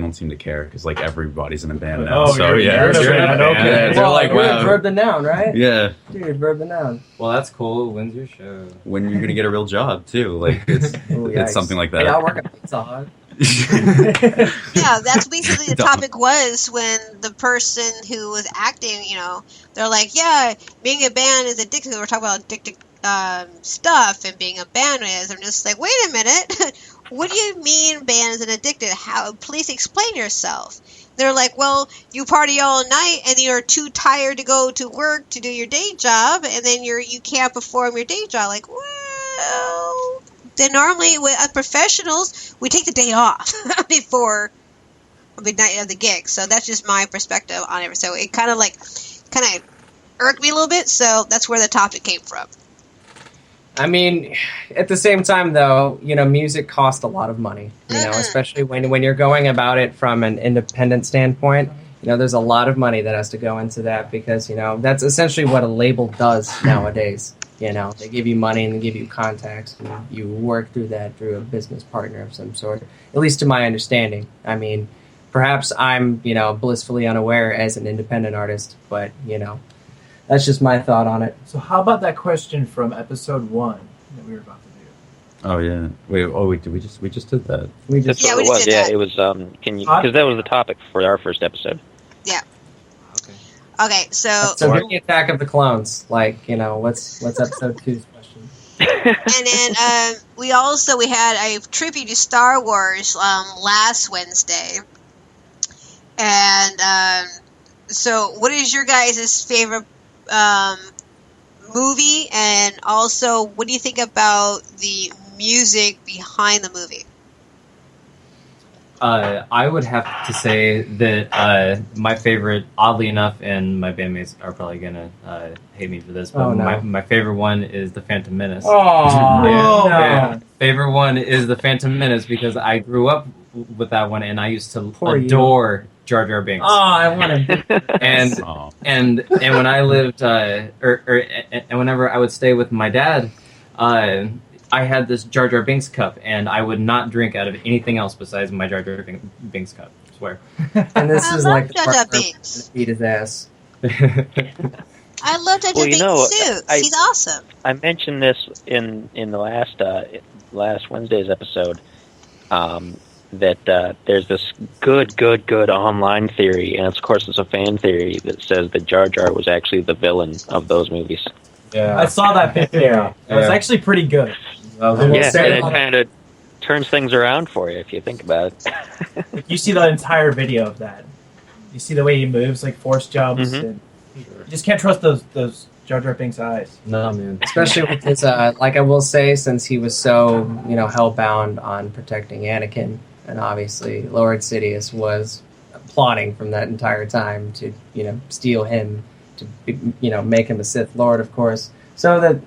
don't seem to care because like everybody's in a band now. Oh, so you're in a band. Okay. They're like, wow. Verb the noun, right? Yeah. Dude, verb the noun. Well, that's cool. When's your show? When you're gonna get a real job too, like it's something like that. Yeah, I'll work at Pizza Hut. Yeah, that's basically the topic was when the person who was acting, they're like, yeah, being a band is addictive. We're talking about addictive stuff and being a band is. I'm just like, wait a minute. What do you mean band is an addictive? How? Please explain yourself. They're like, well, you party all night and you're too tired to go to work to do your day job, and then you can't perform your day job. Like, well, then normally with professionals, we take the day off before the night of the gig. So that's just my perspective on it. So it kind of irked me a little bit. So that's where the topic came from. I mean, at the same time, though, music costs a lot of money, especially when you're going about it from an independent standpoint. There's a lot of money that has to go into that because, that's essentially what a label does nowadays. They give you money and they give you contacts, and you work through that through a business partner of some sort, at least to my understanding. I mean, perhaps I'm, blissfully unaware as an independent artist, but, that's just my thought on it. So how about that question from episode 1 that we were about to do? Oh yeah. Wait. Did we just did that? That's what it was. Yeah, it was. Because that was the topic for our first episode. Yeah. Okay. So the Attack of the Clones. Like, what's episode 2's question? And then we had a tribute to Star Wars last Wednesday, and so what is your guys' favorite movie, and also what do you think about the music behind the movie? I would have to say that my favorite, oddly enough, and my bandmates are probably gonna hate me for this, but my favorite one is The Phantom Menace. Oh, favorite one is The Phantom Menace because I grew up with that one, and I used to adore Jar Jar Binks. Oh, I want to. and when I lived, and whenever I would stay with my dad, I had this Jar Jar Binks cup, and I would not drink out of anything else besides my Jar Jar Binks cup. I swear. And this is like Jar Jar Binks. Beat his ass. I love Jar Jar Binks too. He's awesome. I mentioned this in the last Wednesday's episode. That there's this good online theory, and of course it's a fan theory that says that Jar Jar was actually the villain of those movies. Yeah, I saw that bit there. It was actually pretty good. It kind of turns things around for you if you think about it. You see the entire video of that. You see the way he moves, like force jumps, and you just can't trust those Jar Jar Binks' eyes. No, man. Especially with his, like I will say, since he was so, hell-bound on protecting Anakin, and obviously Lord Sidious was plotting from that entire time to, steal him, to, make him a Sith Lord, of course. So that,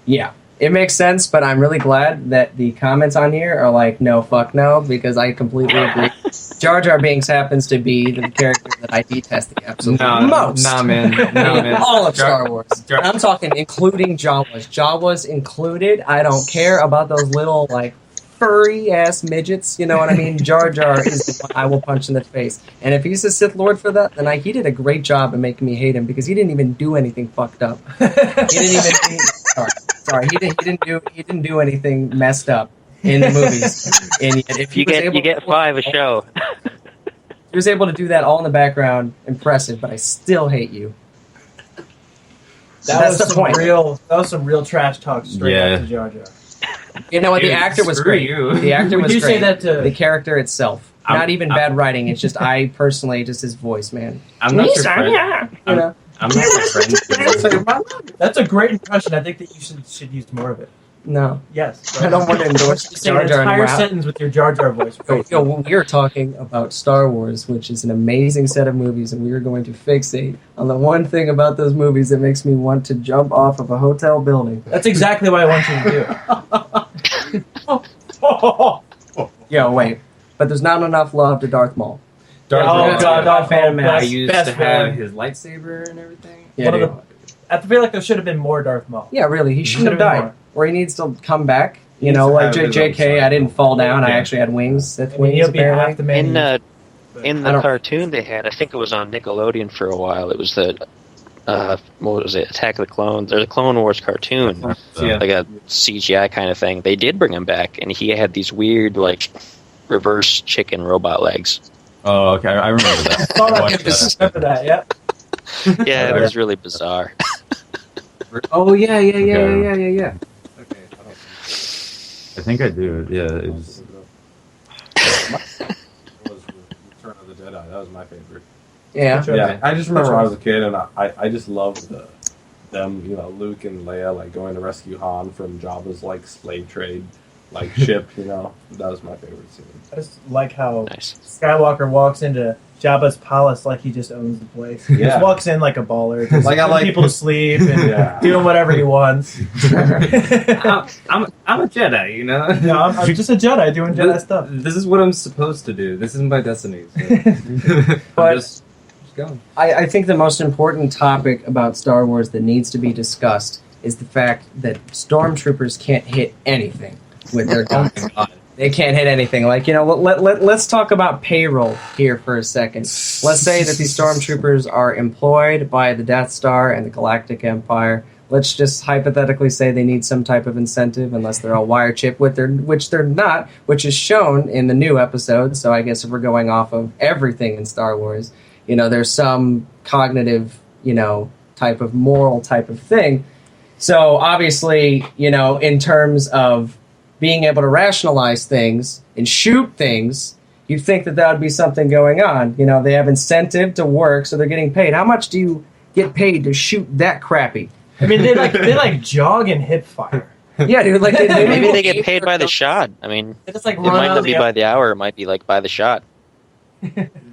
yeah, it makes sense, but I'm really glad that the comments on here are like, no, fuck no, because I completely agree. Jar Jar Binks happens to be the character that I detest the absolute most. Nah, man. All of Star Wars. I'm talking including Jawas. Jawas included. I don't care about those little, furry-ass midgets. You know what I mean? Jar Jar is the one I will punch in the face. And if he's a Sith Lord for that, then he did a great job in making me hate him, because he didn't even do anything fucked up. He didn't even... Sorry. He didn't do anything messed up in the movies. And yet, if you get 5 a show. He was able to do that all in the background. Impressive, but I still hate you. That's the point. That was some real trash talk straight up to Jar Jar. You know what? The actor was great. The actor was great. Say that to the character itself. Not even bad writing. It's just I personally, just his voice, man. I'm not your friend. I'm not your friend. That's a great impression. I think that you should use more of it. No. Yes. I don't want to endorse Jar Jar. Entire sentence with your Jar Jar voice. We are talking about Star Wars, which is an amazing set of movies, and we are going to fixate on the one thing about those movies that makes me want to jump off of a hotel building. That's exactly what I want you to do. Yo, wait. But there's not enough love to Darth Maul. God, Phantom Menace. I used to have his lightsaber and everything. Yeah, I feel like there should have been more Darth Maul. Yeah, really. He shouldn't have died. Or he needs to come back. Like JK, I didn't fall down. I actually had wings. That's wings, in In the cartoon they had, I think it was on Nickelodeon for a while. It was the what was it? Attack of the Clones. There's a Clone Wars cartoon, like a CGI kind of thing. They did bring him back, and he had these weird like reverse chicken robot legs. Oh, okay. I remember that. I remember that. Yeah. Yeah, it was really bizarre. Oh yeah. Okay. I think I do. Yeah, it was. Was Return of the Jedi. That was my favorite. Yeah. Yeah, I just remember when I was a kid, and I just loved them, Luke and Leia, like, going to rescue Han from Jabba's, like, slave trade, like, ship, That was my favorite scene. I just like how Nice. Skywalker walks into Jabba's palace like he just owns the place. He Yeah. just walks in like a baller, just Like, I putting like- people to sleep and Yeah. doing whatever he wants. I'm a Jedi, No, I'm just a Jedi doing Jedi stuff. This is what I'm supposed to do. This is my destiny. So. But- I'm just going. I think the most important topic about Star Wars that needs to be discussed is the fact that stormtroopers can't hit anything with their guns. They can't hit anything. Like, let's talk about payroll here for a second. Let's say that these stormtroopers are employed by the Death Star and the Galactic Empire. Let's just hypothetically say they need some type of incentive, unless they're all wire chip, which they're not, which is shown in the new episode. So I guess if we're going off of everything in Star Wars, there's some cognitive, type of moral type of thing. So obviously, in terms of being able to rationalize things and shoot things, you'd think that would be something going on. They have incentive to work, so they're getting paid. How much do you get paid to shoot that crappy? I mean, they jog and hip fire. Yeah, dude. Like Maybe they get paid by the shot. I mean, They just like it run might out not of be the by the hour. It might be like by the shot.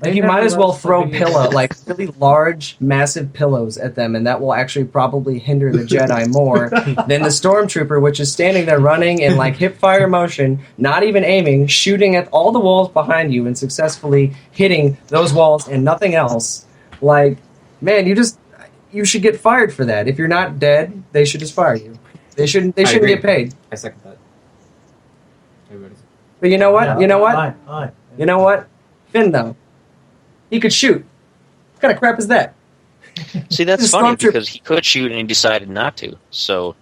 Like you might as well throw really large, massive pillows at them, and that will actually probably hinder the Jedi more than the stormtrooper, which is standing there running in like hip fire motion, not even aiming, shooting at all the walls behind you and successfully hitting those walls and nothing else. Like, man, you should get fired for that. If you're not dead, they should just fire you. They shouldn't agree. get paid. I second that. Everybody's... But you know what? Yeah, You know what? fine. You know what? Finn, though. He could shoot. What kind of crap is that? See, that's He's a funny stormtrooper. because he could shoot and he decided not to. So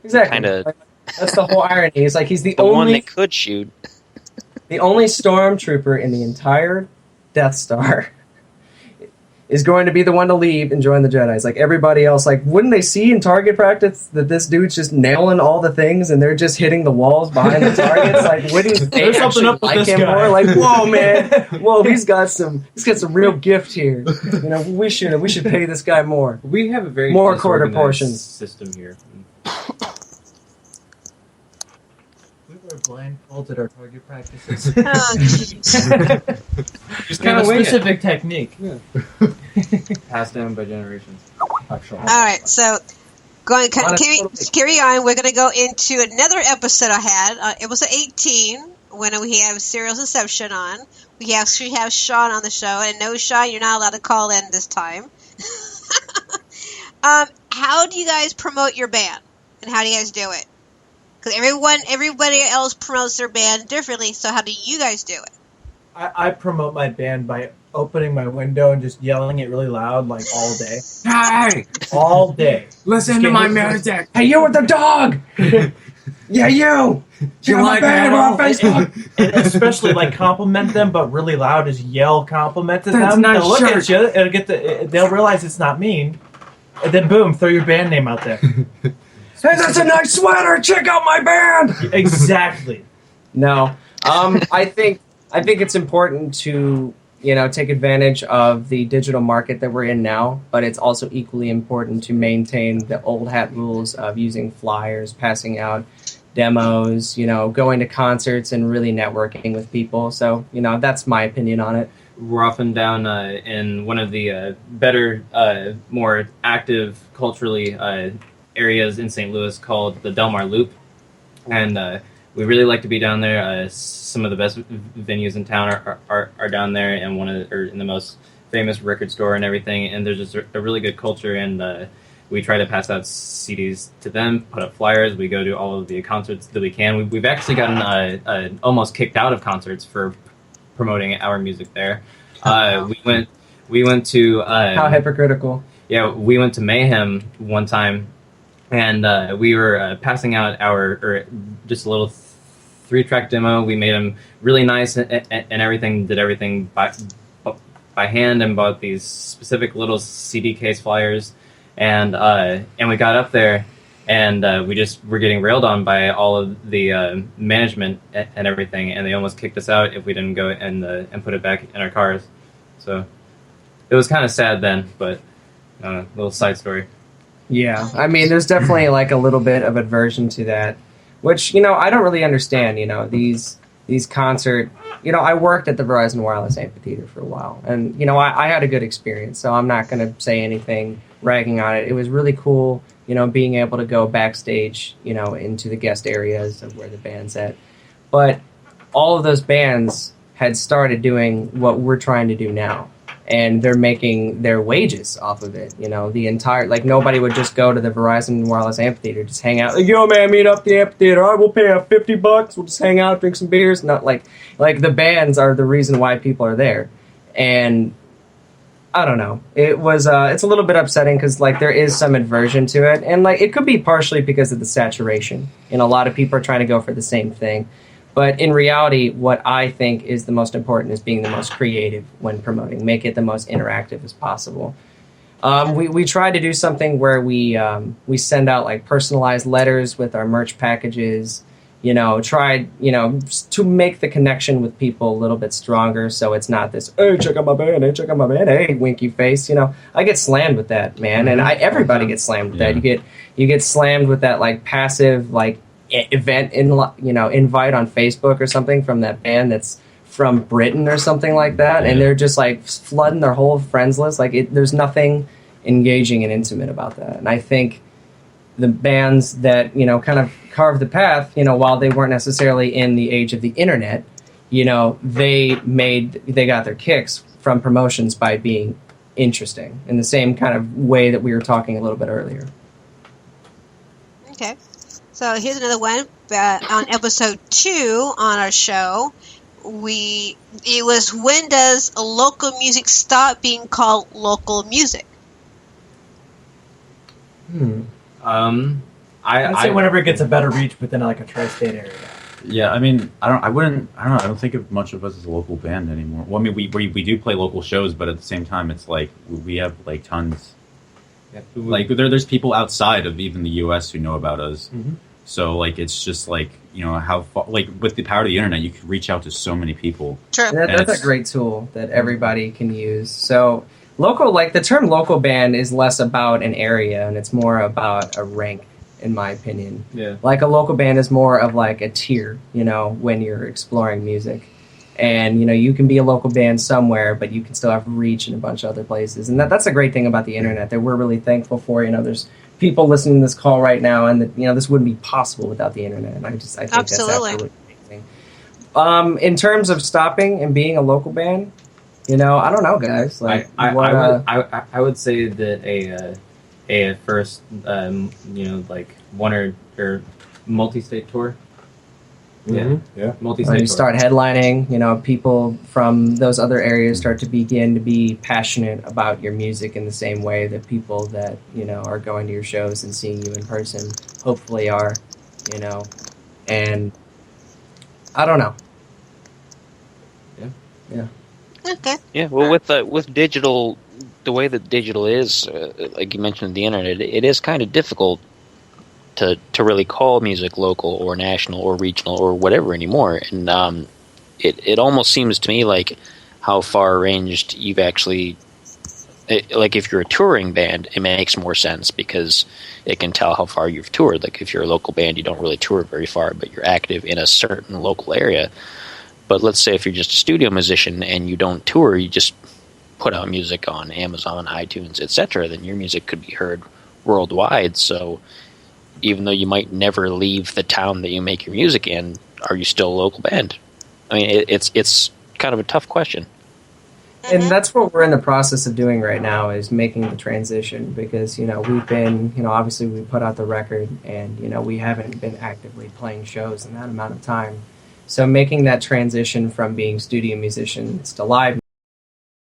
Exactly. Kinda- Like, that's the whole irony. It's like he's the the one only that could shoot. stormtrooper in the entire Death Star is going to be the one to leave and join the Jedi. It's like everybody else, like, wouldn't they see in target practice that this dude's just nailing all the things and they're just hitting the walls behind the targets? Like, wouldn't they There's something actually up with like this him guy. more? Like, whoa, man, whoa, he's got some real gift here. We should pay this guy more. We have a very More quarter disorganized portions. system here. We were blindfolded our target practices. Oh, jeez. Just We have kind a of wing it. specific technique. Passed down by generations. Actually. All right, so going carry on. We're going to go into another episode I had. It was 18 when we have Serial's Inception on. We have Sean on the show, and no, Sean, you're not allowed to call in this time. How do you guys promote your band, and how do you guys do it? Because everybody else promotes their band differently. So how do you guys do it? I promote my band by opening my window and just yelling it really loud, like all day. Hey, All day. listen to my music. Hey, you with the dog! Yeah, you! You like band that? on Facebook! And especially like compliment them, but really loud as yell compliment to That's them. nice They'll look shirt. at you, they'll realize it's not mean, and then boom, throw your band name out there. Hey, that's a nice sweater! Check out my band! Exactly. No. I think it's important to, take advantage of the digital market that we're in now, but it's also equally important to maintain the old hat rules of using flyers, passing out demos, going to concerts and really networking with people. So, that's my opinion on it. We're often down in one of the better, more active culturally areas in St. Louis called the Del Mar Loop, and we really like to be down there. Some of the best venues in town are down there, and in the most famous record store and everything. And there's just a really good culture, and we try to pass out CDs to them, put up flyers. We go to all of the concerts that we can. We've actually gotten almost kicked out of concerts for promoting our music there. We went to How hypocritical. Yeah, we went to Mayhem one time, and we were passing out just a little 3-track demo. We made them really nice and everything. Did everything by hand and bought these specific little CD case flyers, and we got up there, and we just were getting railed on by all of the management and everything, and they almost kicked us out if we didn't go and put it back in our cars. So it was kind of sad then, but little side story. Yeah, I mean, there's definitely like a little bit of aversion to that, which, I don't really understand. These concert, I worked at the Verizon Wireless Amphitheater for a while, and I had a good experience, so I'm not going to say anything ragging on it. It was really cool, being able to go backstage, into the guest areas of where the band's at. But all of those bands had started doing what we're trying to do now. And they're making their wages off of it. The entire, nobody would just go to the Verizon Wireless Amphitheater, just hang out. Yo, man, meet up at the amphitheater. All right, we'll pay $50. We'll just hang out, drink some beers. Not like the bands are the reason why people are there. And I don't know. It was, it's a little bit upsetting because, there is some aversion to it. And, it could be partially because of the saturation. A lot of people are trying to go for the same thing. But in reality, what I think is the most important is being the most creative when promoting. Make it the most interactive as possible. We try to do something where we send out personalized letters with our merch packages. Try to make the connection with people a little bit stronger. So it's not this, hey, check out my band, hey, check out my band, hey, winky face. I get slammed with that, man, and everybody gets slammed with that. You get slammed with that passive event invite on Facebook or something from that band that's from Britain or something like that, and they're just flooding their whole friends list. There's nothing engaging and intimate about that. And I think the bands that kind of carved the path, while they weren't necessarily in the age of the internet, they got their kicks from promotions by being interesting in the same kind of way that we were talking a little bit earlier. Okay. So here's another one. On episode 2 on our show, it was, when does local music stop being called local music? I'd say whenever it gets a better reach within a tri-state area. Yeah, I mean, I don't think of much of us as a local band anymore. Well, I mean, we do play local shows, but at the same time, it's we have tons. Yeah. There's people outside of even the U.S. who know about us. Mm-hmm. So it's just how far, with the power of the internet, you can reach out to so many people. Sure. That's a great tool that everybody can use. So local, the term local band is less about an area and it's more about a rank, in my opinion. Yeah. A local band is more of a tier, when you're exploring music. And, you can be a local band somewhere, but you can still have reach in a bunch of other places. And that's a great thing about the internet that we're really thankful for. There's people listening to this call right now, and this wouldn't be possible without the internet. And I think absolutely. That's absolutely amazing. In terms of stopping and being a local band, I don't know, guys. I would say that a first one or multi-state tour. Yeah. Multi-state. You start headlining. People from those other areas start to begin to be passionate about your music in the same way that people that are going to your shows and seeing you in person hopefully are. And I don't know. Yeah. Okay. Yeah. Well, with digital, the way that digital is, like you mentioned, the internet, it is kind of difficult to really call music local or national or regional or whatever anymore. And it almost seems to me like how far ranged you've actually, if you're a touring band, it makes more sense because it can tell how far you've toured. If you're a local band, you don't really tour very far, but you're active in a certain local area. But let's say if you're just a studio musician and you don't tour, you just put out music on Amazon, iTunes, etc., then your music could be heard worldwide. So even though you might never leave the town that you make your music in, are you still a local band? I mean, it's kind of a tough question. And that's what we're in the process of doing right now, is making the transition, because, we've been, obviously we put out the record and, we haven't been actively playing shows in that amount of time. So making that transition from being studio musicians to live